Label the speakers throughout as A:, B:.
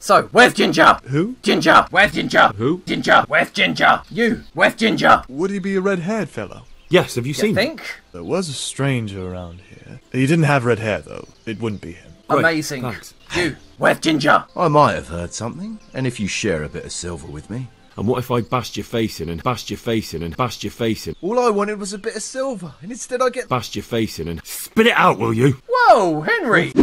A: So, where's Ginger?
B: Who?
A: Ginger! Where's Ginger?
C: Who?
A: Ginger! Where's Ginger? You! Where's Ginger?
B: Would he be a red-haired fellow?
C: Yes, have you seen him?
A: Think?
B: There was a stranger around here. He didn't have red hair, though. It wouldn't be him.
C: Great,
A: Amazing.
C: thanks.
A: You! Where's Ginger?
D: I might have heard something, and if you share a bit of silver with me.
C: And what if I bashed your face in and bashed your face in and bashed your face in?
D: All I wanted was a bit of silver, and instead I get...
C: Bashed your face in and... Spit it out, will you?
A: Whoa, Henry!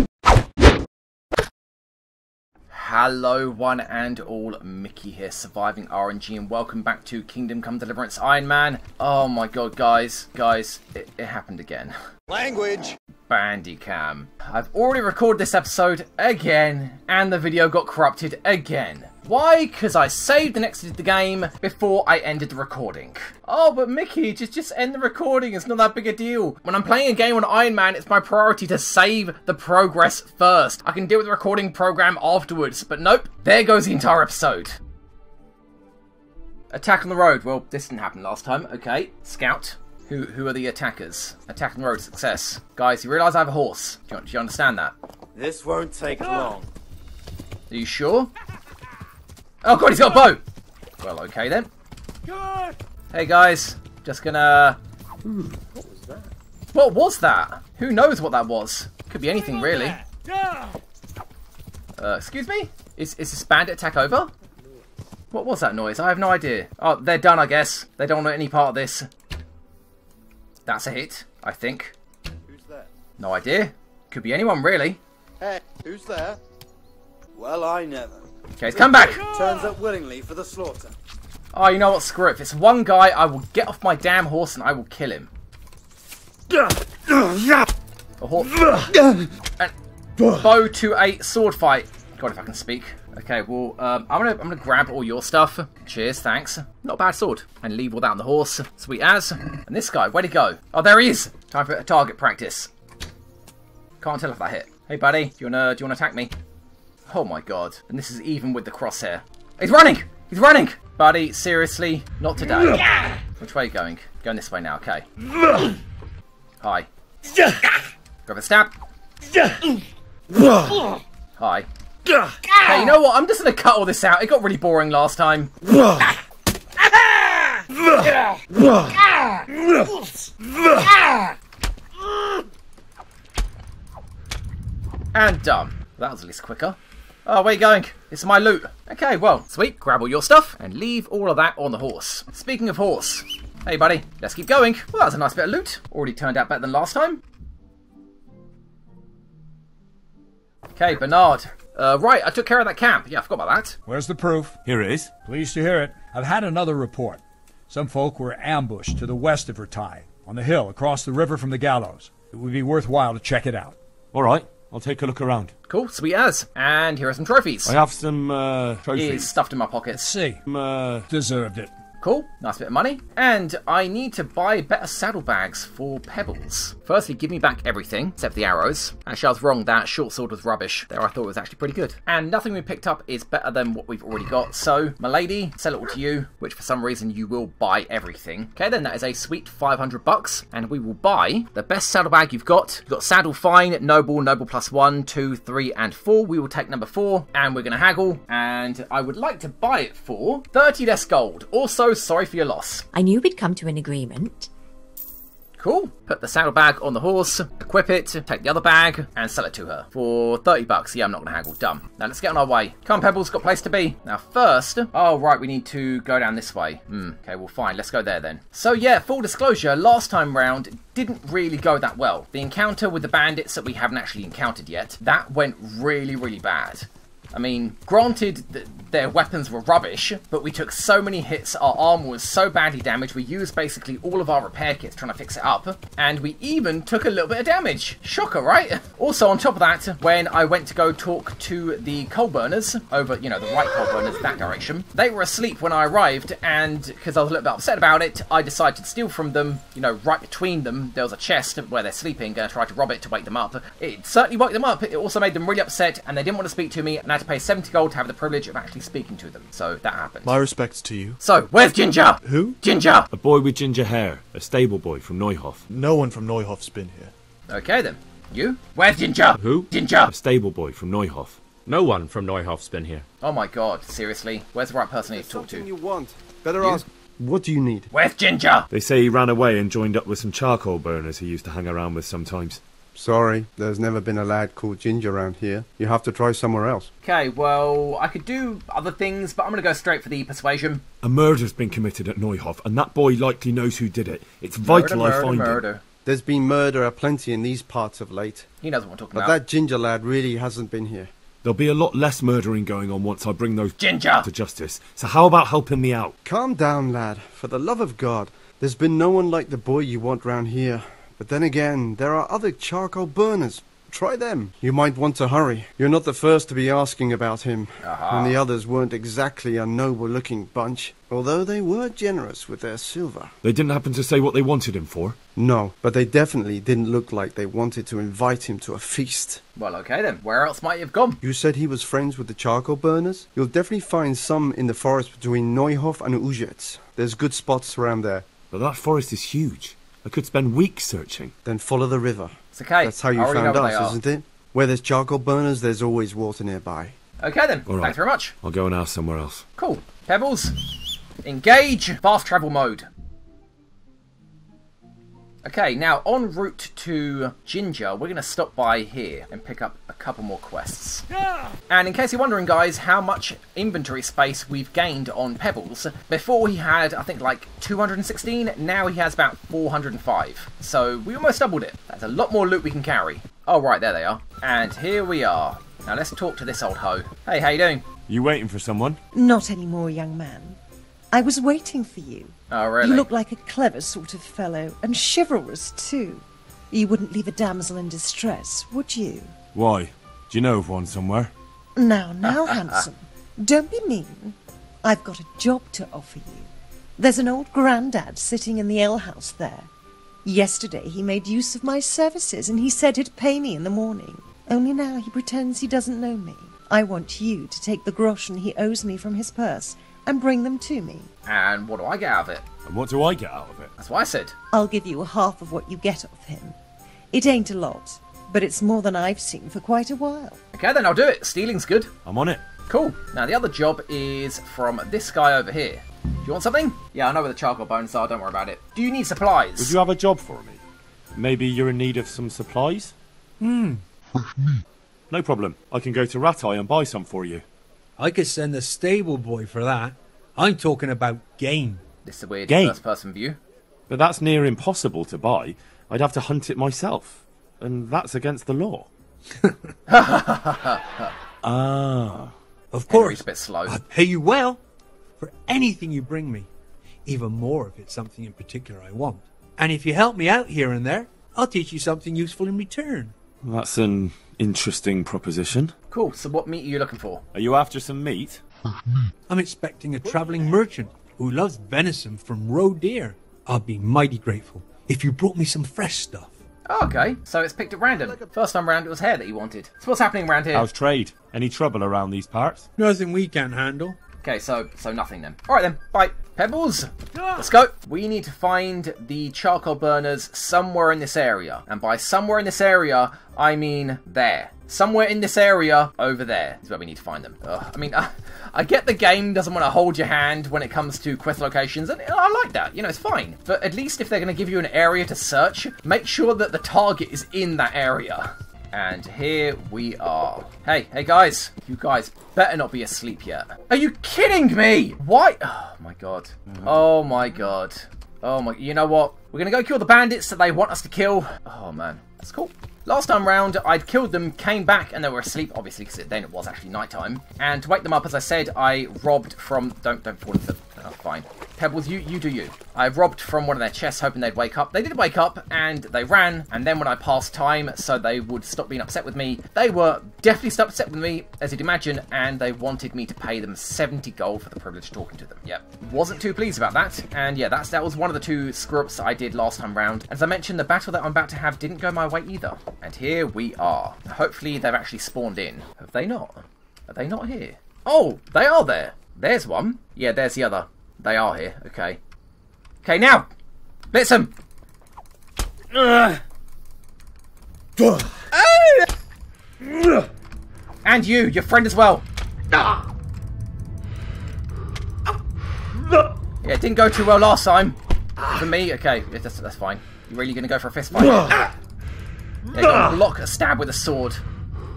A: Hello one and all, Mickey here, Surviving RNG, and welcome back to Kingdom Come Deliverance Iron Man. Oh my god, guys, it happened again.
D: Language!
A: Bandicam. I've already recorded this episode again, and the video got corrupted again. Why? Because I saved and exited the game before I ended the recording. Oh, but Mickey, just end the recording. It's not that big a deal. When I'm playing a game on Iron Man, it's my priority to save the progress first. I can deal with the recording program afterwards, but nope. There goes the entire episode. Attack on the road. Well, this didn't happen last time. Okay, scout. Who are the attackers? Attack on the road, success. Guys, you realise I have a horse. Do you understand that?
E: This won't take long.
A: Are you sure? Oh god, he's got a bow! Well, okay then. Hey guys, just gonna...
E: What was that?
A: What was that? Who knows what that was? Could be anything, really. Excuse me? Is this bandit attack over? What was that noise? I have no idea. Oh, they're done, I guess. They don't want any part of this. That's a hit, I think.
E: Who's there?
A: No idea. Could be anyone, really.
E: Hey, who's there? Well, I never.
A: Okay, he's come back!
E: Turns up willingly for the slaughter.
A: Oh, you know what? Screw it. If it's one guy, I will get off my damn horse and I will kill him. A horse. And bow to a sword fight. God, if I can speak. Okay, well, I'm gonna grab all your stuff. Cheers, thanks. Not a bad sword. And leave all that on the horse. Sweet as. And this guy, where'd he go? Oh, there he is. Time for a target practice. Can't tell if that hit. Hey, buddy, do you wanna attack me? Oh my god. And this is even with the crosshair. He's running! He's running! Buddy, seriously? Not today. Which way are you going? Going this way now, okay. Hi. Grab a stab. Hi. Okay, you know what? I'm just gonna cut all this out. It got really boring last time. And done. That was at least quicker. Oh, where are you going? It's my loot. Okay, well, sweet. Grab all your stuff and leave all of that on the horse. Speaking of horse. Hey, buddy. Let's keep going. Well, that was a nice bit of loot. Already turned out better than last time. Okay, Bernard. Right, I took care of that camp. Yeah, I forgot about that.
F: Where's the proof?
C: Here it is.
F: Pleased to hear it. I've had another report. Some folk were ambushed to the west of Vertai, on the hill across the river from the gallows. It would be worthwhile to check it out.
C: All right, I'll take a look around.
A: Cool, sweet as. And here are some trophies.
C: I have some
A: It's
C: trophies.
A: stuffed in my pockets.
F: See, deserved it.
A: Cool, nice bit of money. And I need to buy better saddlebags for Pebbles. Firstly, give me back everything, except the arrows. Actually, I was wrong, that short sword was rubbish. There, I thought it was actually pretty good. And nothing we picked up is better than what we've already got. So, my lady, sell it all to you, which for some reason you will buy everything. Okay, then that is a sweet 500 bucks. And we will buy the best saddlebag you've got. You've got Saddle Fine, Noble, Noble plus 1, 2, 3, and 4. We will take number 4, and we're going to haggle. And I would like to buy it for 30 less gold. Also, sorry for your loss.
G: I knew we'd come to an agreement.
A: Cool. Put the saddlebag on the horse, equip it, take the other bag, and sell it to her. For 30 bucks. Yeah, I'm not going to haggle. Dumb. Now, let's get on our way. Come on, Pebbles. Got a place to be. Now, first... Oh, right. We need to go down this way. Okay, well, fine. Let's go there, then. So, yeah, full disclosure, last time round didn't really go that well. The encounter with the bandits that we haven't actually encountered yet, that went really, really bad. I mean, granted, their weapons were rubbish, but we took so many hits, our armor was so badly damaged, we used basically all of our repair kits trying to fix it up, and we even took a little bit of damage. Shocker, right? Also, on top of that, when I went to go talk to the coal burners over, you know, the right coal burners, that direction, they were asleep when I arrived, and because I was a little bit upset about it, I decided to steal from them, you know, right between them, there was a chest where they're sleeping, and I tried to rob it to wake them up. It certainly woke them up, it also made them really upset, and they didn't want to speak to me, and I had to pay 70 gold to have the privilege of actually speaking to them. So that happened.
B: My respects to you.
A: So, where's Ginger?
B: Who?
A: Ginger!
C: A boy with ginger hair. A stable boy from Neuhof.
B: No one from Neuhof's been here.
A: Okay then. You? Where's Ginger?
C: Who?
A: Ginger!
C: A stable boy from Neuhof. No one from Neuhof's been here.
A: Oh my god, seriously? Where's the right person I need to talk to?
E: You want? Better ask.
H: What do you need?
A: Where's Ginger?
C: They say he ran away and joined up with some charcoal burners he used to hang around with sometimes.
H: Sorry, there's never been a lad called Ginger around here. You have to try somewhere else.
A: Okay, well, I could do other things, but I'm going to go straight for the persuasion.
C: A murder's been committed at Neuhof, and that boy likely knows who did it. It's vital I find him.
H: There's been murder aplenty in these parts of late.
A: He knows what I'm talking
H: But
A: about.
H: that Ginger lad really hasn't been here.
C: There'll be a lot less murdering going on once I bring those
A: Ginger
C: to justice. So how about helping me out?
H: Calm down, lad. For the love of God. There's been no one like the boy you want round here. But then again, there are other charcoal burners. Try them. You might want to hurry. You're not the first to be asking about him. And the others weren't exactly a noble-looking bunch, although they were generous with their silver.
C: They didn't happen to say what they wanted him for?
H: No, but they definitely didn't look like they wanted to invite him to a feast.
A: Well, okay then. Where else might he have gone?
H: You said he was friends with the charcoal burners? You'll definitely find some in the forest between Neuhof and Uzets. There's good spots around there.
C: But that forest is huge. I could spend weeks searching.
H: Then follow the river.
A: It's okay.
H: That's how you
A: I already
H: found
A: know where
H: us,
A: they are.
H: isn't it? Where there's charcoal burners, there's always water nearby.
A: Okay then.
C: All right.
A: Thanks very much.
C: I'll go and ask somewhere else.
A: Cool. Pebbles. Engage. Fast travel mode. Okay, now en route to Ginger, we're going to stop by here and pick up a couple more quests. And in case you're wondering, guys, how much inventory space we've gained on Pebbles, before he had, I think, like 216, now he has about 405. So we almost doubled it. That's a lot more loot we can carry. Oh, right, there they are. And here we are. Now let's talk to this old hoe. Hey, how you doing?
C: You waiting for someone?
I: Not anymore, young man. I was waiting for you.
A: Oh, really?
I: You look like a clever sort of fellow, and chivalrous, too. You wouldn't leave a damsel in distress, would you?
C: Why? Do you know of one somewhere?
I: Now, handsome. Don't be mean. I've got a job to offer you. There's an old grandad sitting in the alehouse there. Yesterday he made use of my services, and he said he'd pay me in the morning. Only now he pretends he doesn't know me. I want you to take the groschen he owes me from his purse and bring them to me.
A: And what do I get out of it?
C: And what do I get out of it?
A: That's what I said.
I: I'll give you half of what you get off him. It ain't a lot, but it's more than I've seen for quite a while.
A: Okay, then I'll do it. Stealing's good.
C: I'm on it.
A: Cool. Now, the other job is from this guy over here. Do you want something? Yeah, I know where the charcoal bones are. Don't worry about it. Do you need supplies?
C: Would you have a job for me? Maybe you're in need of some supplies? No problem. I can go to Ratai and buy some for you.
J: I could send a stable boy for that. I'm talking about game.
A: This is a weird
C: Game.
A: first-person view.
C: But that's near impossible to buy. I'd have to hunt it myself. And that's against the law. Ah.
J: Of
A: Henry's
J: course,
A: a bit slow.
J: I'll pay you well for anything you bring me. Even more if it's something in particular I want. And if you help me out here and there, I'll teach you something useful in return.
C: That's an interesting proposition.
A: Cool. So what meat are you looking for?
C: Are you after some meat?
J: I'm expecting a travelling merchant who loves venison from roe deer. I'll be mighty grateful if you brought me some fresh stuff.
A: Oh, okay. So it's picked at random. First time round, it was hair that you wanted. So what's happening around here?
C: How's trade? Any trouble around these parts?
J: Nothing we can't handle.
A: Okay, so nothing then. All right then. Bye. Pebbles. Let's go. We need to find the charcoal burners somewhere in this area. And by somewhere in this area, I mean there. Somewhere in this area, over there, is where we need to find them. Ugh. I mean, I get the game doesn't want to hold your hand when it comes to quest locations, and I like that. You know, it's fine. But at least if they're going to give you an area to search, make sure that the target is in that area. And here we are. Hey guys. You guys better not be asleep yet. Are you kidding me? Why? Oh my god. Oh my god. Oh my... You know what? We're going to go kill the bandits that they want us to kill. Oh man. That's cool. Last time round, I'd killed them, came back, and they were asleep, obviously, because then it was actually nighttime. And to wake them up, as I said, I robbed from... Don't fall into the... Oh, fine. Pebbles, you do you. I robbed from one of their chests, hoping they'd wake up. They did wake up, and they ran. And then when I passed time, so they would stop being upset with me, they were definitely still upset with me, as you'd imagine, and they wanted me to pay them 70 gold for the privilege of talking to them. Yep. Wasn't too pleased about that. And yeah, that was one of the two screw-ups I did last time round. As I mentioned, the battle that I'm about to have didn't go my way either. And here we are. Hopefully they've actually spawned in. Have they not? Are they not here? Oh, they are there. There's one. Yeah, there's the other. They are here. Okay. Okay, now! Blitz them! Ow! And you, your friend as well. Yeah, it didn't go too well last time. For me, okay, that's fine. You really gonna go for a fist fight? Yeah, you're gonna block a stab with a sword.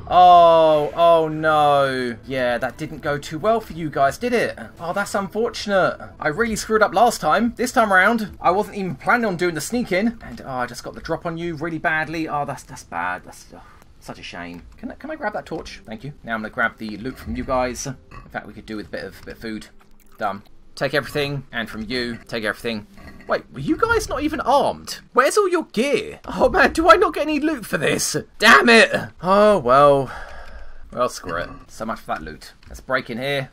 A: Oh no. Yeah, that didn't go too well for you guys, did it? Oh, that's unfortunate. I really screwed up last time. This time around, I wasn't even planning on doing the sneak in. And I just got the drop on you really badly. Oh, that's bad. That's such a shame. Can I grab that torch? Thank you. Now I'm gonna grab the loot from you guys. In fact, we could do with a bit of food. Done. Take everything, and from you, take everything. Wait, were you guys not even armed? Where's all your gear? Oh man, do I not get any loot for this? Damn it! Oh, well, screw it. So much for that loot. Let's break in here.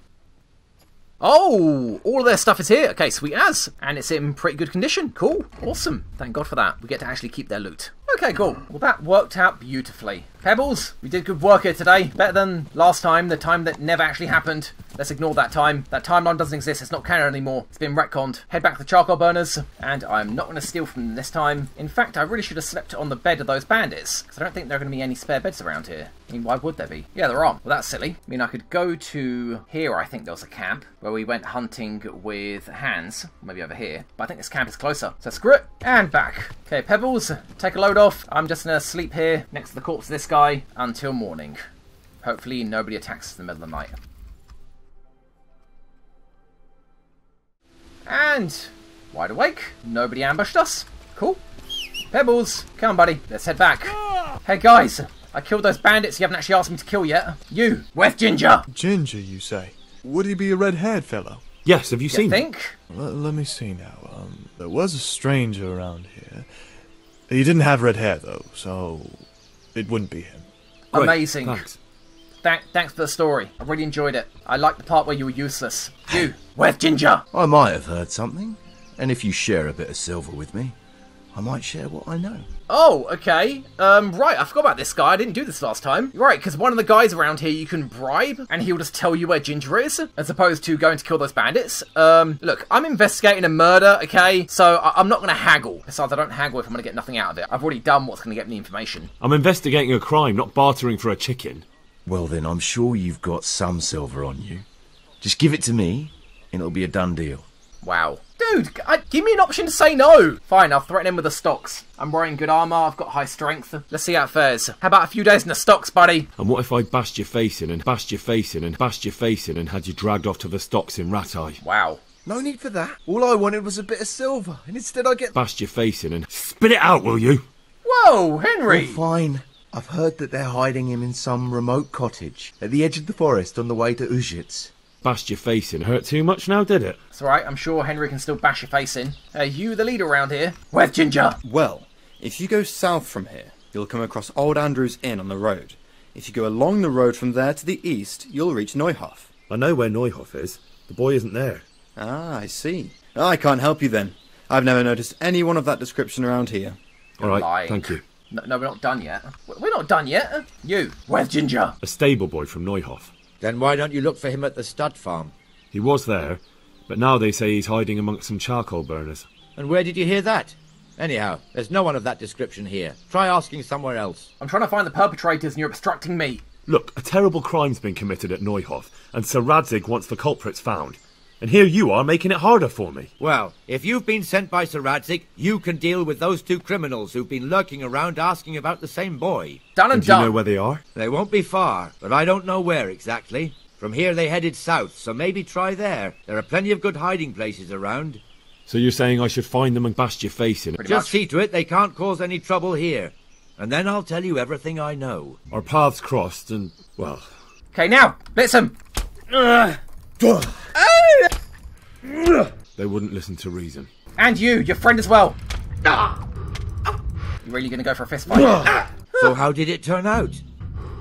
A: Oh, all of their stuff is here. Okay, sweet as. And it's in pretty good condition. Cool, awesome. Thank God for that. We get to actually keep their loot. Okay, cool. Well, that worked out beautifully. Pebbles, we did good work here today. Better than last time, the time that never actually happened. Let's ignore that time. That timeline doesn't exist. It's not canon anymore. It's been retconned. Head back to the charcoal burners, and I'm not going to steal from them this time. In fact, I really should have slept on the bed of those bandits, because I don't think there are going to be any spare beds around here. I mean, why would there be? Yeah, there aren't. Well, that's silly. I mean, I could go to here. I think there was a camp where we went hunting with Hans. Maybe over here. But I think this camp is closer. So screw it. And back. Okay, Pebbles, take a load off. I'm just going to sleep here next to the corpse of this guy until morning. Hopefully nobody attacks us in the middle of the night. And wide awake. Nobody ambushed us. Cool. Pebbles, come on, buddy. Let's head back. Hey, guys. I killed those bandits you haven't actually asked me to kill yet. You, where's Ginger?
B: Ginger, you say? Would he be a red-haired fellow?
C: Yes, have you seen him?
A: Think?
B: Let me see now. There was a stranger around here. He didn't have red hair, though, so it wouldn't be him.
C: Great,
A: amazing.
C: Thanks.
A: Thanks for the story. I really enjoyed it. I liked the part where you were useless. You, where's Ginger?
D: I might have heard something, and if you share a bit of silver with me, I might share what I know.
A: Oh, okay. Right, I forgot about this guy. I didn't do this last time. You're right, because one of the guys around here you can bribe, and he'll just tell you where Ginger is, as opposed to going to kill those bandits. Look, I'm investigating a murder, okay? So I'm not going to haggle. Besides, I don't haggle if I'm going to get nothing out of it. I've already done what's going to get me information.
C: I'm investigating a crime, not bartering for a chicken.
D: Well then, I'm sure you've got some silver on you. Just give it to me, and it'll be a done deal.
A: Wow. Dude, give me an option to say no. Fine, I'll threaten him with the stocks. I'm wearing good armour, I've got high strength. Let's see how it fares. How about a few days in the stocks, buddy?
C: And what if I bashed your face in and bashed your face in and bashed your face in and had you dragged off to the stocks in Ratai?
A: Wow.
H: No need for that. All I wanted was a bit of silver, and instead I get...
C: Bashed your face in and... Spit it out, will you?
A: Whoa, Henry!
D: Oh, fine. I've heard that they're hiding him in some remote cottage at the edge of the forest on the way to Uzhitz.
C: Bashed your face in. Hurt too much now, did it?
A: It's alright, I'm sure Henry can still bash your face in. You the leader around here. Where's Ginger?
K: Well, if you go south from here, you'll come across Old Andrew's Inn on the road. If you go along the road from there to the east, you'll reach Neuhof.
C: I know where Neuhof is. The boy isn't there.
K: Ah, I see. I can't help you then. I've never noticed anyone of that description around here.
C: Alright, thank you.
A: No, we're not done yet. We're not done yet. You, where's Ginger?
C: A stable boy from Neuhof.
L: Then why don't you look for him at the stud farm?
C: He was there, but now they say he's hiding amongst some charcoal burners.
L: And where did you hear that? Anyhow, there's no one of that description here. Try asking somewhere else.
A: I'm trying to find the perpetrators and you're obstructing me.
C: Look, a terrible crime's been committed at Neuhof, and Sir Radzig wants the culprits found. And here you are making it harder for me.
L: Well, if you've been sent by Sir Radzig, you can deal with those two criminals who've been lurking around asking about the same boy.
A: Done and
C: do you
A: done.
C: know where they are?
L: They won't be far, but I don't know where exactly. From here they headed south, so maybe try there. There are plenty of good hiding places around.
C: So you're saying I should find them and bash your face in?
L: Just see to it they can't cause any trouble here. And then I'll tell you everything I know.
C: Our paths crossed and, well...
A: Okay, now, listen.
C: They wouldn't listen to reason.
A: And you, your friend as well. You really gonna go for a fist fight?
L: So how did it turn out?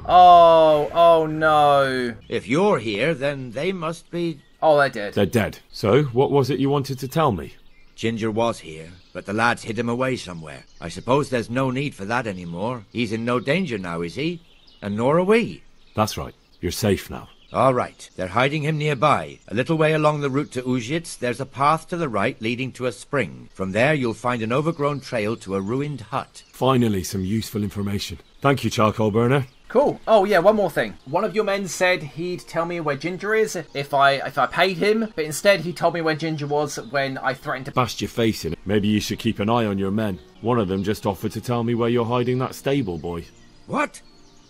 A: Oh no.
L: If you're here, then they must be...
A: Oh, they're dead.
C: They're dead. So, what was it you wanted to tell me?
L: Ginger was here, but the lads hid him away somewhere. I suppose there's no need for that anymore. He's in no danger now, is he? And nor are we.
C: That's right. You're safe now.
L: All right. They're hiding him nearby. A little way along the route to Uzhitz, there's a path to the right leading to a spring. From there, you'll find an overgrown trail to a ruined hut.
C: Finally, some useful information. Thank you, Charcoal Burner.
A: Cool. Oh yeah, one more thing. One of your men said he'd tell me where Ginger is if I paid him, but instead he told me where Ginger was when I threatened to
C: Bashed your face in it. Maybe you should keep an eye on your men. One of them just offered to tell me where you're hiding that stable boy.
L: What?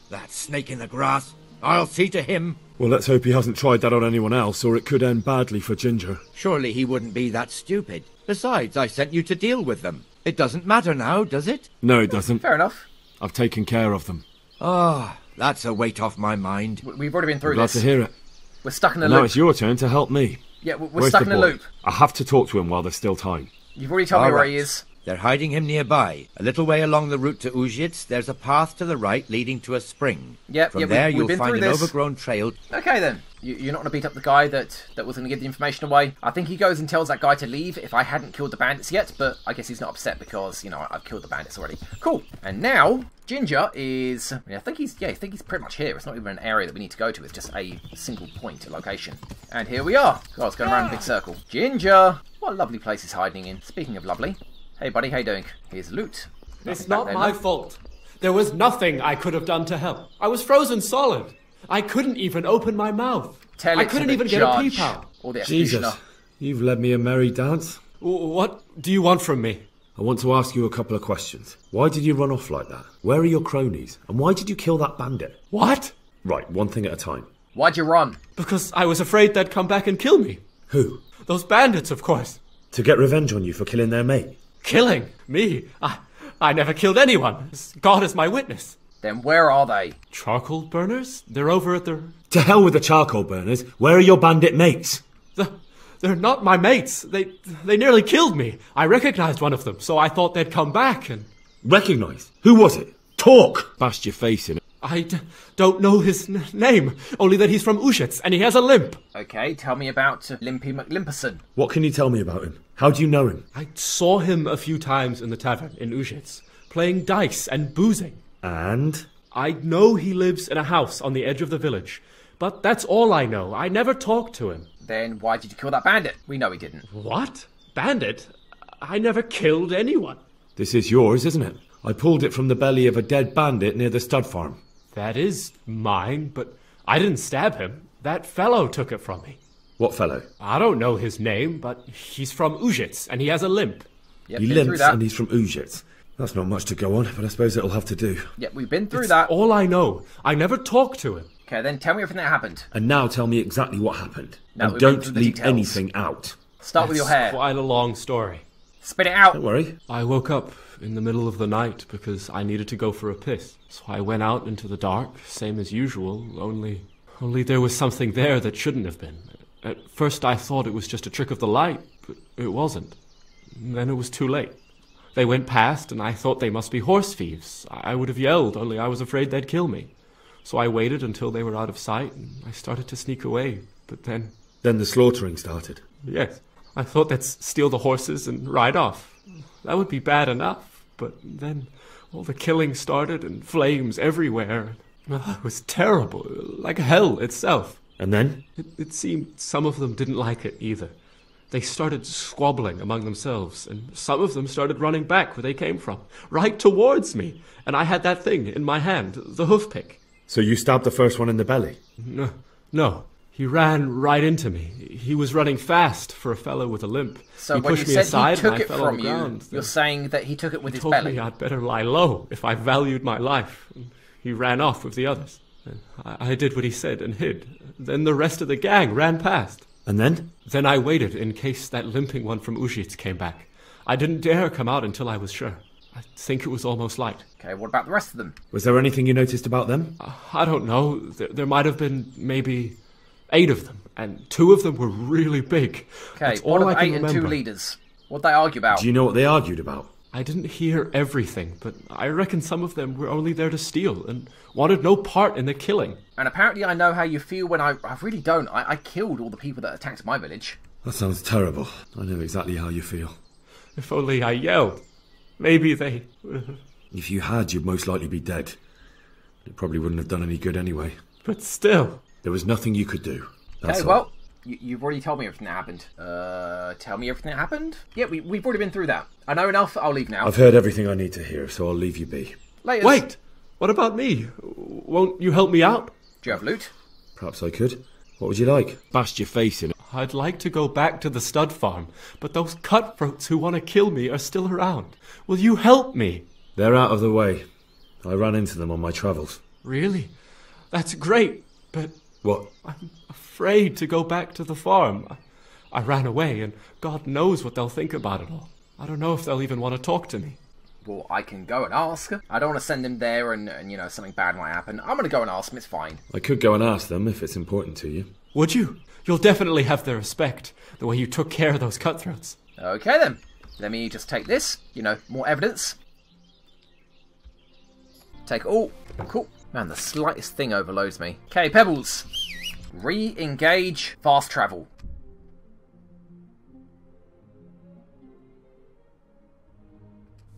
L: That snake in the grass? I'll see to him.
C: Well, let's hope he hasn't tried that on anyone else, or it could end badly for Ginger.
L: Surely he wouldn't be that stupid. Besides, I sent you to deal with them. It doesn't matter now, does it?
C: No, it doesn't.
A: Fair enough.
C: I've taken care of them.
L: Ah, that's a weight off my mind.
A: We've already been through
C: Glad
A: this.
C: to hear it.
A: We're stuck in a
C: And
A: loop.
C: now it's your turn to help me.
A: Yeah, we're
C: Where's
A: stuck
C: the
A: in a
C: boy?
A: loop.
C: I have to talk to him while there's still time.
A: You've already told me
L: All
A: where
L: right.
A: he is.
L: They're hiding him nearby. A little way along the route to Uzhitz, there's a path to the right leading to a spring.
A: Yep,
L: From
A: yeah,
L: there,
A: we've
L: you'll
A: been
L: find
A: through
L: an
A: this.
L: overgrown trail.
A: Okay then. You're not going to beat up the guy that was going to give the information away. I think he goes and tells that guy to leave if I hadn't killed the bandits yet, but I guess he's not upset because, you know, I've killed the bandits already. Cool. And now, Ginger is... I think he's pretty much here. It's not even an area that we need to go to. It's just a single point location. And here we are. Oh, it's going around in a big circle. Ginger! What a lovely place he's hiding in. Speaking of lovely. Hey buddy, how you doing? Here's loot.
M: It's
A: Nothing back
M: not
A: there,
M: my
A: no?
M: fault. There was nothing I could have done to help. I was frozen solid. I couldn't even open my mouth.
A: Tell
M: I
A: it to
M: couldn't
A: the
M: even get a
A: judge
M: peep out.
A: or the
C: Jesus,
A: executioner.
C: you've led me a merry dance.
M: What do you want from me?
C: I want to ask you a couple of questions. Why did you run off like that? Where are your cronies? And why did you kill that bandit?
M: What?
C: Right, one thing at a time.
A: Why'd you run?
M: Because I was afraid they'd come back and kill me.
C: Who?
M: Those bandits, of course.
C: To get revenge on you for killing their mate?
M: Killing? Me? I never killed anyone. God is my witness.
A: Then where are they?
M: Charcoal burners? They're over at the...
C: To hell with the charcoal burners. Where are your bandit mates?
M: They're not my mates. They nearly killed me. I recognized one of them, so I thought they'd come back and...
C: Recognise? Who was it? Talk! Bashed your face in it.
M: I don't know his name, only that he's from Uzhitz and he has a limp.
A: Okay, tell me about Limpy McLimperson.
C: What can you tell me about him? How do you know him?
M: I saw him a few times in the tavern in Uzhitz, playing dice and boozing.
C: And?
M: I know he lives in a house on the edge of the village, but that's all I know. I never talked to him.
A: Then why did you kill that bandit? We know he didn't.
M: What? Bandit? I never killed anyone.
C: This is yours, isn't it? I pulled it from the belly of a dead bandit near the stud farm.
M: That is mine, but I didn't stab him. That fellow took it from me.
C: What fellow?
M: I don't know his name, but he's from Uzhitz, and he has a limp.
A: Yep,
C: He
A: been through
C: limps
A: that.
C: and he's from Uzhitz. That's not much to go on, but I suppose it'll have to do.
A: Yep, we've been through
M: It's
A: that.
M: all I know. I never talked to him.
A: Okay, then tell me everything that happened.
C: And now tell me exactly what happened.
A: No,
C: and
A: we've been
C: don't
A: through the
C: leave
A: details.
C: anything out.
A: Start with your hair.
M: Quite a long story.
A: Spit it out.
C: Don't worry.
M: I woke up in the middle of the night because I needed to go for a piss. So I went out into the dark, same as usual, only there was something there that shouldn't have been. At first I thought it was just a trick of the light, but it wasn't. Then it was too late. They went past, and I thought they must be horse thieves. I would have yelled, only I was afraid they'd kill me. So I waited until they were out of sight, and I started to sneak away. But then...
C: Then the slaughtering started.
M: Yes. I thought they'd steal the horses and ride off. That would be bad enough. But then all the killing started and flames everywhere. It was terrible, like hell itself.
C: And then?
M: It seemed some of them didn't like it either. They started squabbling among themselves, and some of them started running back where they came from, right towards me. And I had that thing in my hand, the hoof pick.
C: So you stabbed the first one in the belly?
M: No. He ran right into me. He was running fast for a fellow with a limp.
A: So
M: he
A: when
M: pushed
A: you
M: me
A: said
M: aside
A: he took
M: and I
A: it
M: fell on
A: from
M: the
A: you,
M: ground.
A: you're saying that he took it with his
M: told
A: belly?
M: me I'd better lie low if I valued my life. He ran off with the others. I did what he said and hid. Then the rest of the gang ran past.
C: And then?
M: Then I waited in case that limping one from Uzhitz came back. I didn't dare come out until I was sure. I think it was almost light.
A: Okay, what about the rest of them?
C: Was there anything you noticed about them?
M: I don't know. There might have been maybe 8 of them, and 2 of them were really big.
A: Okay,
M: That's
A: what
M: all
A: of
M: I
A: 8
M: can
A: and
M: remember.
A: 2 leaders? What'd they argue about?
C: Do you know what they argued about?
M: I didn't hear everything, but I reckon some of them were only there to steal and wanted no part in the killing.
A: And apparently I know how you feel when I really don't. I killed all the people that attacked my village.
C: That sounds terrible. I know exactly how you feel.
M: If only I yelled. Maybe they...
C: If you had, you'd most likely be dead. It probably wouldn't have done any good anyway.
M: But still...
C: There was nothing you could do. That's
A: Okay,
C: all.
A: well, you've already told me everything that happened. Tell me everything that happened? Yeah, we've already been through that. I know enough, I'll leave now.
C: I've heard everything I need to hear, so I'll leave you be.
A: Laters.
M: Wait! What about me? Won't you help me out?
A: Do you have loot?
C: Perhaps I could. What would you like? Bashed your face in it.
M: I'd like to go back to the stud farm, but those cutthroats who want to kill me are still around. Will you help me?
C: They're out of the way. I ran into them on my travels.
M: Really? That's great, but...
C: What?
M: I'm afraid to go back to the farm. I ran away, and God knows what they'll think about it all. I don't know if they'll even want to talk to me.
A: Well, I can go and ask. I don't want to send him there and something bad might happen. I'm going to go and ask him, it's fine.
C: I could go and ask them if it's important to you.
M: Would you? You'll definitely have their respect, the way you took care of those cutthroats.
A: Okay then. Let me just take this. More evidence. Take it all. Cool. Man, the slightest thing overloads me. Okay, Pebbles. Re-engage fast travel.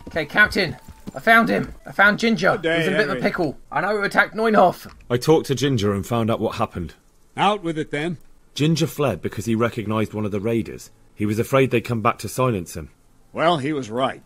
A: Okay, Captain. I found him. I found Ginger.
F: Good day,
A: He's in a bit of a
F: Henry.
A: pickle. I know who attacked Neunhof.
C: I talked to Ginger and found out what happened.
F: Out with it then.
C: Ginger fled because he recognised one of the raiders. He was afraid they'd come back to silence him.
F: Well, he was right.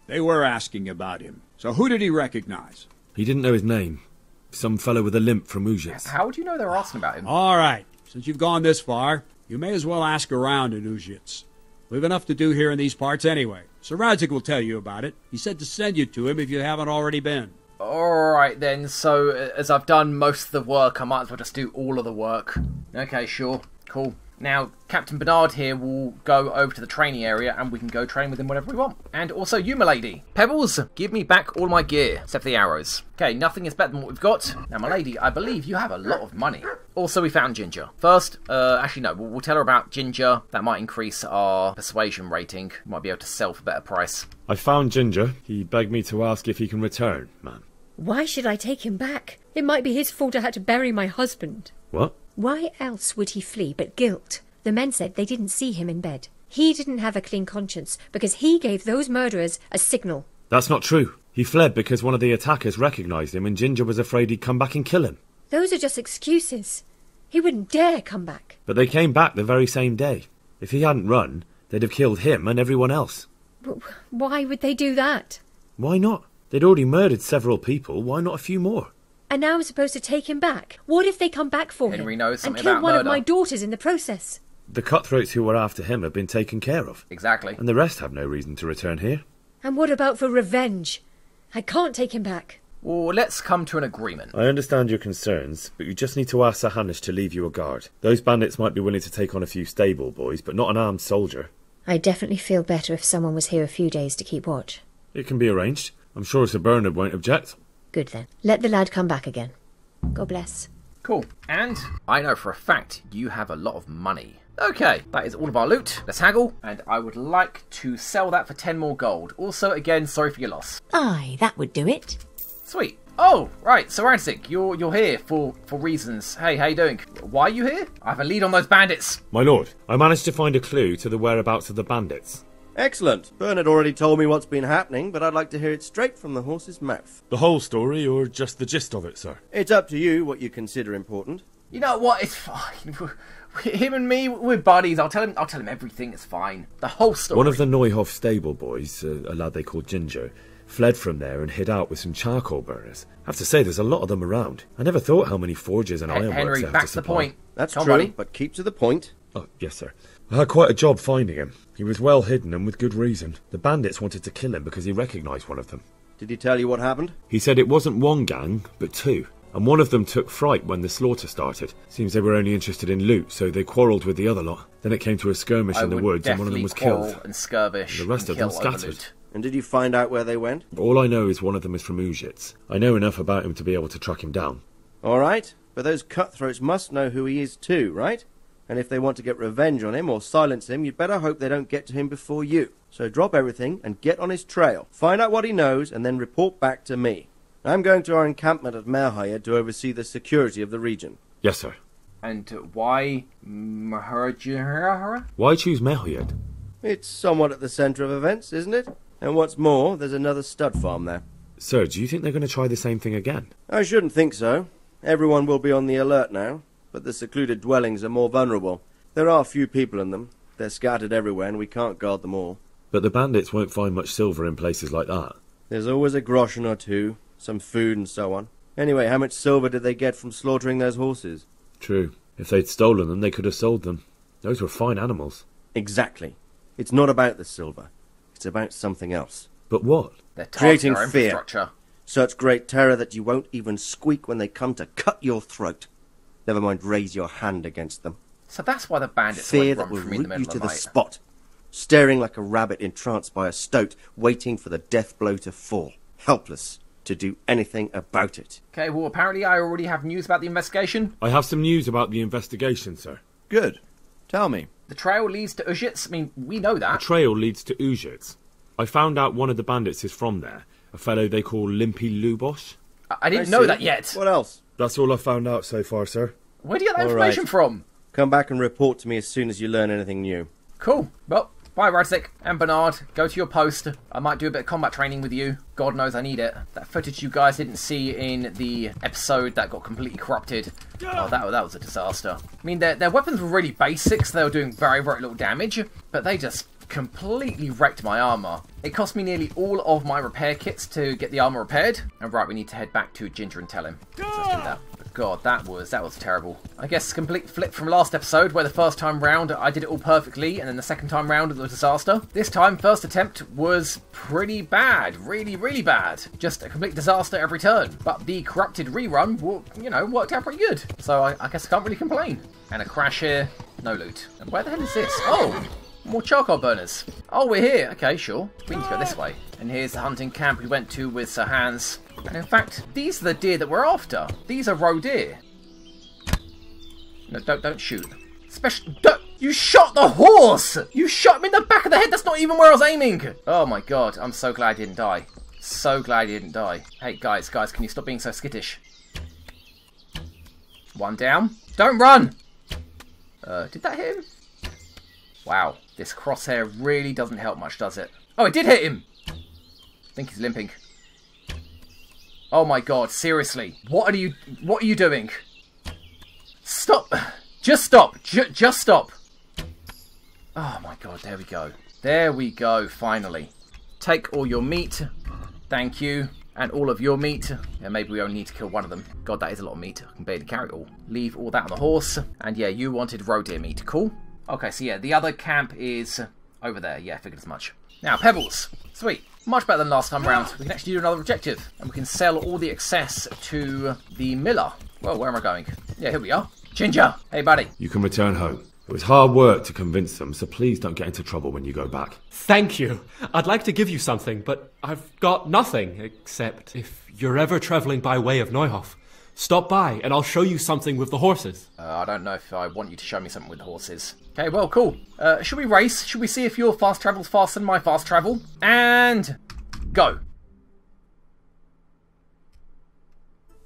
F: They were asking about him. So who did he recognize?
C: He didn't know his name. Some fellow with a limp from Uzhitz.
A: How would you know they were asking about him?
F: All right. Since you've gone this far, you may as well ask around in Uzhitz. We've enough to do here in these parts anyway. Sir Radzik will tell you about it. He said to send you to him if you haven't already been.
A: Alright then, so as I've done most of the work, I might as well just do all of the work. Okay, sure. Cool. Now, Captain Bernard here will go over to the training area and we can go train with him whenever we want. And also you, milady. Pebbles, give me back all my gear, except for the arrows. Okay, nothing is better than what we've got. Now, milady, I believe you have a lot of money. Also, we found Ginger. First, actually no, we'll tell her about Ginger. That might increase our persuasion rating. We might be able to sell for a better price.
C: I found Ginger. He begged me to ask if he can return, man.
N: Why should I take him back? It might be his fault I had to bury my husband.
C: What?
N: Why else would he flee but guilt? The men said they didn't see him in bed. He didn't have a clean conscience because he gave those murderers a signal.
C: That's not true. He fled because one of the attackers recognised him and Ginger was afraid he'd come back and kill him.
N: Those are just excuses. He wouldn't dare come back.
C: But they came back the very same day. If he hadn't run, they'd have killed him and everyone else.
N: Why would they do that?
C: Why not? They'd already murdered several people. Why not a few more?
N: And now I'm supposed to take him back. What if they come back for
A: Henry
N: him
A: knows
N: and
A: something
N: kill
A: about
N: one
A: murder.
N: of my daughters in the process?
C: The cutthroats who were after him have been taken care of.
A: Exactly.
C: And the rest have no reason to return here.
N: And what about for revenge? I can't take him back.
A: Well, let's come to an agreement.
C: I understand your concerns, but you just need to ask Sir Hanish to leave you a guard. Those bandits might be willing to take on a few stable boys, but not an armed soldier.
N: I'd definitely feel better if someone was here a few days to keep watch.
C: It can be arranged. I'm sure Sir Bernard won't object.
N: Good then. Let the lad come back again. God bless.
A: Cool. And I know for a fact you have a lot of money. Okay, that is all of our loot. Let's haggle. And I would like to sell that for 10 more gold. Also, again, sorry for your loss.
G: Aye, that would do it.
A: Sweet. Oh, right, so Radzik, you're here for reasons. Hey, how you doing? Why are you here? I have a lead on those bandits.
C: My lord, I managed to find a clue to the whereabouts of the bandits.
O: Excellent. Bernard already told me what's been happening, but I'd like to hear it straight from the horse's mouth.
C: The whole story, or just the gist of it, sir?
O: It's up to you what you consider important.
A: You know what? It's fine. Him and me, we're buddies. I'll tell him everything. It's fine. The whole story.
C: One of the Neuhof stable boys, a lad they called Ginger, fled from there and hid out with some charcoal burners. I have to say, there's a lot of them around. I never thought how many forges and ironworks
A: Henry,
C: they have
A: back
C: to
A: to the
C: supply.
A: point.
O: That's
A: Come on,
O: true,
A: buddy.
O: but keep to the point.
C: Oh, yes, sir. I had quite a job finding him. He was well hidden and with good reason. The bandits wanted to kill him because he recognised one of them.
O: Did he tell you what happened?
C: He said it wasn't one gang, but two. And one of them took fright when the slaughter started. Seems they were only interested in loot, so they quarrelled with the other lot. Then it came to a skirmish in the woods and one of them was killed.
A: And skirmish.
C: The rest of them scattered.
O: And did you find out where they went?
C: All I know is one of them is from Uzhitz. I know enough about him to be able to track him down.
O: All right, but those cutthroats must know who he is too, right? And if they want to get revenge on him or silence him, you'd better hope they don't get to him before you. So drop everything and get on his trail. Find out what he knows and then report back to me. I'm going to our encampment at Merhayed to oversee the security of the region.
C: Yes, sir.
A: And why Merhayed?
C: Why choose Merhayed?
O: It's somewhat at the centre of events, isn't it? And what's more, there's another stud farm there.
C: Sir, do you think they're going to try the same thing again?
O: I shouldn't think so. Everyone will be on the alert now, but the secluded dwellings are more vulnerable. There are few people in them. They're scattered everywhere and we can't guard them all.
C: But the bandits won't find much silver in places like that.
O: There's always a groschen or two. some food and so on. Anyway, how much silver did they get from slaughtering those horses?
C: True. If they'd stolen them, they could have sold them. Those were fine animals.
O: Exactly. It's not about the silver. It's about something else.
C: But what?
O: Creating fear. Such great terror that you won't even squeak when they come to cut your throat. Never mind raise your hand against them.
A: So that's why the bandits
O: fear
A: won't
O: that
A: run
O: will
A: from me in the
O: root you
A: middle
O: to
A: of
O: the
A: the night.
O: spot, staring like a rabbit entranced by a stoat, waiting for the death blow to fall, helpless to do anything about it.
A: Okay, well, apparently I already have news about the investigation.
C: I have some news about the investigation, sir.
K: Good. Tell me.
A: The trail leads to Uzhitz. I mean, we know that.
C: The trail leads to Uzhitz. I found out one of the bandits is from there, a fellow they call Limpy Lubosh.
A: I didn't know that yet.
O: What else?
C: That's all I found out so far, sir.
A: Where do you get that information from?
O: Come back and report to me as soon as you learn anything new.
A: Cool. Well, bye, Radzik and Bernard. Go to your post. I might do a bit of combat training with you. God knows I need it. That footage you guys didn't see in the episode that got completely corrupted. Oh, that was a disaster. I mean, their weapons were really basic, so they were doing very, very little damage. But they just completely wrecked my armour. It cost me nearly all of my repair kits to get the armour repaired. And right, we need to head back to Ginger and tell him. So let's do that. God, that was terrible. I guess complete flip from last episode, where the first time round I did it all perfectly, and then the second time round it was a disaster. This time, first attempt was pretty bad. Really, really bad. Just a complete disaster every turn. But the corrupted rerun, worked out pretty good. So I guess I can't really complain. And a crash here. No loot. And where the hell is this? Oh! More charcoal burners. Oh, we're here. Okay, sure. We need to go this way. And here's the hunting camp we went to with Sir Hans. And in fact, these are the deer that we're after. These are roe deer. No, don't shoot. You shot the horse! You shot him in the back of the head. That's not even where I was aiming. Oh my god, I'm so glad I didn't die. So glad he didn't die. Hey, guys, can you stop being so skittish? One down. Don't run! Did that hit him? Wow, this crosshair really doesn't help much, does it? Oh, it did hit him! I think he's limping. Oh my god, seriously. What are you doing? Stop! Just stop! Just stop! Oh my god, there we go. There we go, finally. Take all your meat. Thank you. And all of your meat. Yeah, maybe we only need to kill one of them. God, that is a lot of meat. I can barely carry it all. Leave all that on the horse. And yeah, you wanted roe deer meat. Cool. Okay, so yeah, the other camp is over there. Yeah, figured as much. Now, pebbles. Sweet. Much better than last time round. We can actually do another objective. And we can sell all the excess to the miller. Well, where am I going? Yeah, here we are. Ginger! Hey, buddy.
C: You can return home. It was hard work to convince them, so please don't get into trouble when you go back.
M: Thank you. I'd like to give you something, but I've got nothing, except if you're ever travelling by way of Neuhof, stop by and I'll show you something with the horses.
A: I don't know if I want you to show me something with the horses. Okay, well, cool. Should we race? Should we see if your fast travel's faster than my fast travel? And go.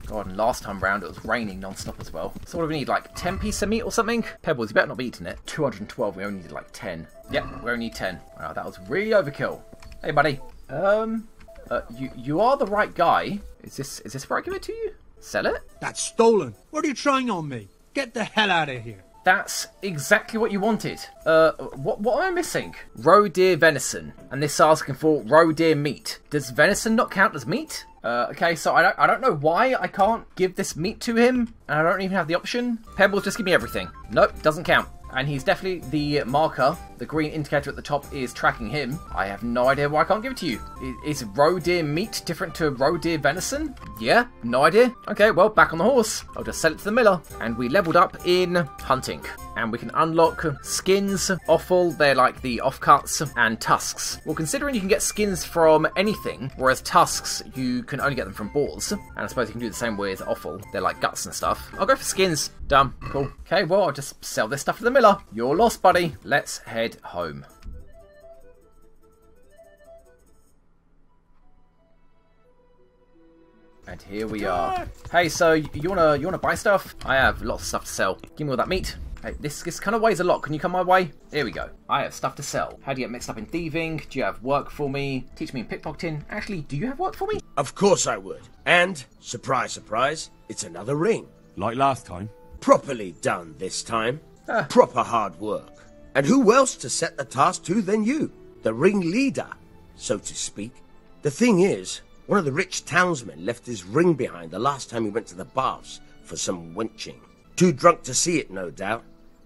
A: God, and last time round it was raining non-stop as well. So what do we need, like 10 pieces of meat or something? Pebbles, you better not be eating it. 212, we only needed like 10. Yep, we only need 10. Wow, that was really overkill. Hey, buddy. You are the right guy. Is this where I give it to you? Sell it?
J: That's stolen. What are you trying on me? Get the hell out of here.
A: That's exactly what you wanted. What am I missing? Roe deer venison. And this is asking for roe deer meat. Does venison not count as meat? Okay, so I don't know why I can't give this meat to him. And I don't even have the option. Pebbles, just give me everything. Nope, doesn't count. And he's definitely the marker. The green indicator at the top is tracking him. I have no idea why I can't give it to you. Is roe deer meat different to roe deer venison? Yeah, no idea. Okay, well, back on the horse. I'll just sell it to the miller. And we leveled up in hunting. And we can unlock skins, offal, they're like the offcuts, and tusks. Well, considering you can get skins from anything, whereas tusks, you can only get them from boars. And I suppose you can do the same with offal. They're like guts and stuff. I'll go for skins. Done. Cool. Okay, well, I'll just sell this stuff to the miller. You're lost, buddy. Let's head home. And here we are. Hey, so you wanna buy stuff? I have lots of stuff to sell. Give me all that meat. Hey, this kind of weighs a lot. Can you come my way? Here we go. I have stuff to sell. How do you get mixed up in thieving? Do you have work for me? Teach me in pickpocketing. Actually, do you have work for me?
P: Of course I would. And, surprise, surprise, it's another ring.
C: Like last time?
P: Properly done this time. Proper hard work. And who else to set the task to than you? The ring leader, so to speak. The thing is, One of the rich townsmen left his ring behind the last time he went to the baths for some wenching. Too drunk to see it, no doubt.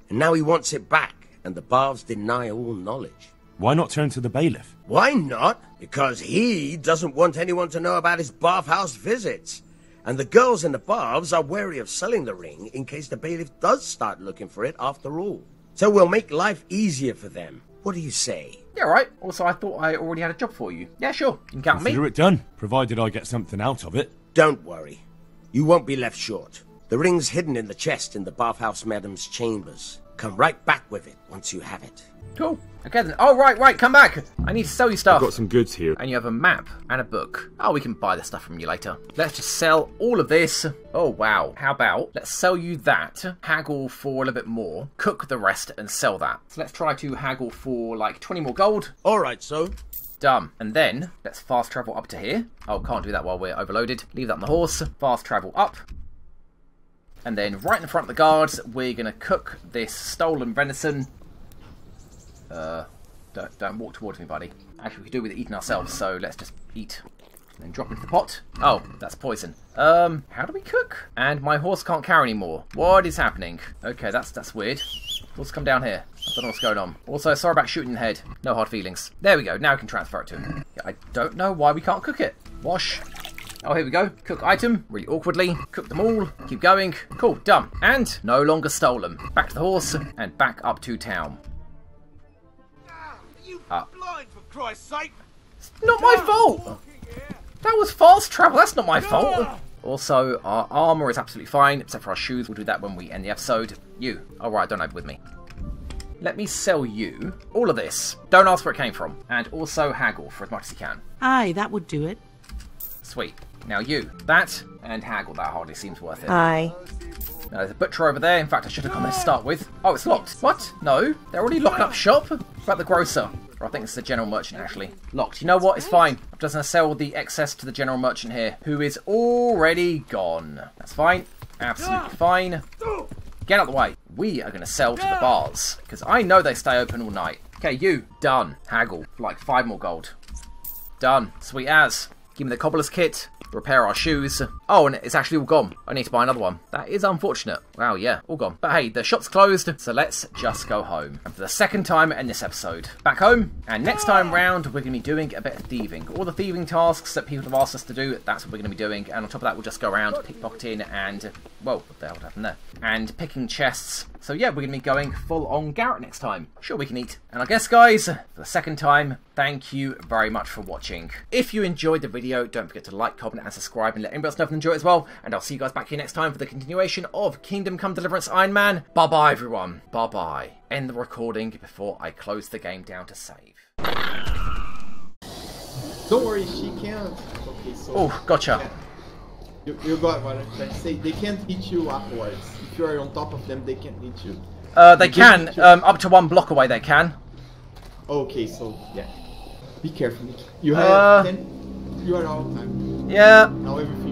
P: And now he wants it back, and the baths deny all knowledge.
Q: Why not turn to the bailiff?
P: Why not? Because he doesn't want anyone to know about his bathhouse visits. And the girls in the baths are wary of selling the ring in case the bailiff does start looking for it after all. So we'll make life easier for them. What do you say?
A: Yeah, right. Also, I thought I already had a job for you. Yeah, sure. You can count me.
Q: Consider it done, provided I get something out of it.
P: Don't worry. You won't be left short. The ring's hidden in the chest in the bathhouse madam's chambers. Come right back with it once you have it.
A: Cool. Okay then. Oh, right, come back. I need to sell you stuff.
C: I've got some goods here.
A: And you have a map and a book. Oh, we can buy the stuff from you later. Let's just sell all of this. Oh, wow. How about, let's sell you that, haggle for a little bit more, cook the rest and sell that. So let's try to haggle for like 20 more gold.
P: Alright, so.
A: Done. And then, let's fast travel up to here. Oh, can't do that while we're overloaded. Leave that on the horse. Fast travel up. And then right in front of the guards, we're going to cook this stolen venison. Don't walk towards me, buddy. Actually, we could do with eating ourselves, so let's just eat. And then drop into the pot. Oh, that's poison. How do we cook? And my horse can't carry anymore. What is happening? Okay, that's weird. Horse, come down here. I don't know what's going on. Also, sorry about shooting in the head. No hard feelings. There we go. Now we can transfer it to him. Yeah, I don't know why we can't cook it. Wash. Oh, here we go. Cook item. Really awkwardly. Cook them all. Keep going. Cool. Done. And no longer stolen. Back to the horse and back up to town.
P: Blind, for Christ's sake!
A: It's not my fault! That was fast travel. That's not my fault. Also, our armour is absolutely fine, except for our shoes. We'll do that when we end the episode. You. Alright, don't open with me. Let me sell you all of this. Don't ask where it came from. And also haggle for as much as you can.
R: Aye, that would do it.
A: Sweet. Now you. That and haggle. That hardly seems worth it.
I: Aye.
A: Now, there's a butcher over there. In fact, I should have gone there to start with. Oh, it's locked. What? No. They're already locking up shop? What about the grocer? Or I think it's the general merchant, actually. Locked. You know what? It's fine. I'm just going to sell the excess to the general merchant here, who is already gone. That's fine. Absolutely fine. Get out of the way. We are going to sell to the bars, because I know they stay open all night. Okay, you. Done. Haggle. For like 5 more gold. Done. Sweet as. Give me the cobbler's kit. Repair our shoes. Oh, and it's actually all gone. I need to buy another one. That is unfortunate. Wow, yeah, all gone. But hey, the shop's closed, so let's just go home. And for the second time in this episode, back home. And next time round, we're going to be doing a bit of thieving. All the thieving tasks that people have asked us to do, that's what we're going to be doing. And on top of that, we'll just go around pickpocketing and, well, what the hell happened there? And picking chests. So yeah, we're going to be going full on Garrett next time. Sure, we can eat. And I guess, guys, for the second time, thank you very much for watching. If you enjoyed the video, don't forget to like, comment, and subscribe, and let anybody else know if you enjoy it as well. And I'll see you guys back here next time for the continuation of Kingdom Come Deliverance Iron Man. Bye-bye, everyone. Bye-bye. End the recording before I close the game down to save.
S: Don't worry, she can't. Okay, so...
A: Oh, gotcha.
S: You got what I'm trying to say. They can't hit you afterwards. If you are on top of them, they can't hit you.
A: They can. Up to 1 block away, they can.
S: Okay, so, yeah. Be careful. You have 10... You are all time.
A: Yeah.
S: Now everything